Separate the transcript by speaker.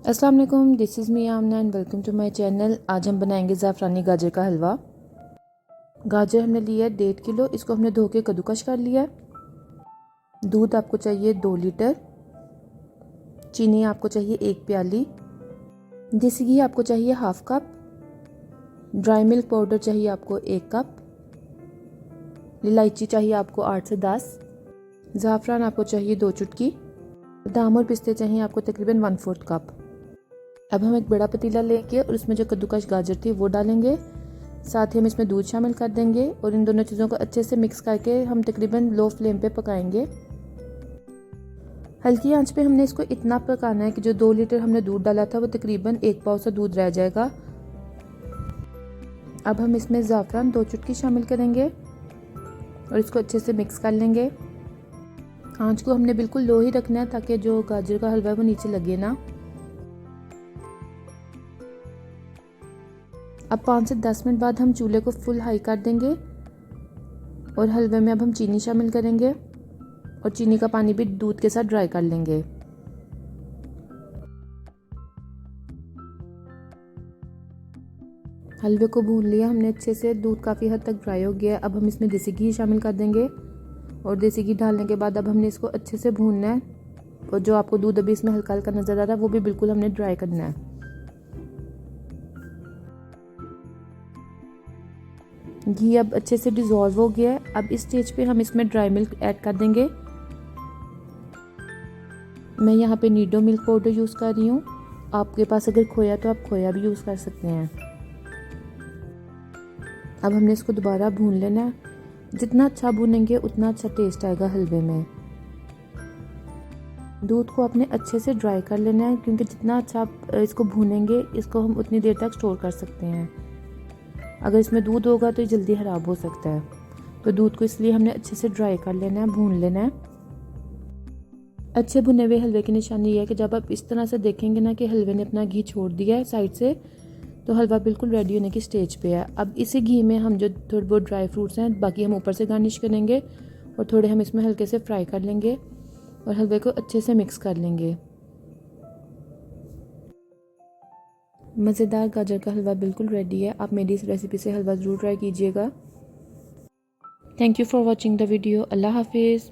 Speaker 1: अस्सलाम वालेकुम, this is me Amna and welcome to my channel. आज हम बनाएंगे ज़ाफ़रानी गाजर का हलवा। गाजर हमने लिया है 1.5 किलो, इसको हमने धो के कद्दूकश कर लिया है। दूध आपको चाहिए 2 लीटर, चीनी आपको चाहिए 1 प्याली, देसी घी आपको चाहिए half cup, dry milk powder चाहिए आपको 1 कप, इलायची चाहिए आपको 8 से 10, ज़ाफ़रान आपको चाहिए 2 चुटकी, बादाम और पिस्ते चाहिए आपको तकरीबन 1/4 कप। अब हम एक बड़ा पतीला लेके और उसमें जो कद्दूकश गाजर थी वो डालेंगे। साथ ही हम इसमें दूध शामिल कर देंगे और इन दोनों चीज़ों को अच्छे से मिक्स करके हम तकरीबन लो फ्लेम पे पकाएंगे। हल्की आंच पे हमने इसको इतना पकाना है कि जो 2 लीटर हमने दूध डाला था वो तकरीबन 1 पाव सा दूध रह जाएगा। अब हम इसमें ज़ाफ़रान 2 चुटकी शामिल करेंगे और इसको अच्छे से मिक्स कर लेंगे। आंच को हमने बिल्कुल लो ही रखना है ताकि जो गाजर का हलवा है वो नीचे लगे ना। अब 5 से 10 मिनट बाद हम चूल्हे को फुल हाई कर देंगे और हलवे में अब हम चीनी शामिल करेंगे और चीनी का पानी भी दूध के साथ ड्राई कर लेंगे। हलवे को भून लिया हमने अच्छे से, दूध काफ़ी हद तक ड्राई हो गया। अब हम इसमें देसी घी शामिल कर देंगे और देसी घी डालने के बाद अब हमने इसको अच्छे से भूनना है और जो आपको दूध अभी इसमें हल्का हल्का नज़र आ रहा है वो भी बिल्कुल हमने ड्राई करना है। घी अब अच्छे से डिज़ोल्व हो गया है। अब इस स्टेज पे हम इसमें ड्राई मिल्क ऐड कर देंगे। मैं यहाँ पे नीडो मिल्क पाउडर यूज़ कर रही हूँ, आपके पास अगर खोया तो आप खोया भी यूज़ कर सकते हैं। अब हमने इसको दोबारा भून लेना है। जितना अच्छा भूनेंगे उतना अच्छा टेस्ट आएगा हलवे में। दूध को आपने अच्छे से ड्राई कर लेना है क्योंकि जितना अच्छा आप इसको भूनेंगे इसको हम उतनी देर तक स्टोर कर सकते हैं। अगर इसमें दूध होगा तो ये जल्दी ख़राब हो सकता है, तो दूध को इसलिए हमने अच्छे से ड्राई कर लेना है, भून लेना है। अच्छे भुने हुए हलवे की निशानी ये है कि जब आप इस तरह से देखेंगे ना कि हलवे ने अपना घी छोड़ दिया है साइड से, तो हलवा बिल्कुल रेडी होने की स्टेज पे है। अब इसी घी में हम जो थोड़े बहुत ड्राई फ्रूट्स हैं बाकी हम ऊपर से गार्निश करेंगे और थोड़े हम इसमें हल्के से फ्राई कर लेंगे और हलवे को अच्छे से मिक्स कर लेंगे। मज़ेदार गाजर का हलवा बिल्कुल रेडी है। आप मेरी इस रेसिपी से हलवा ज़रूर ट्राई कीजिएगा। Thank you for watching the video. अल्लाह हाफिज़।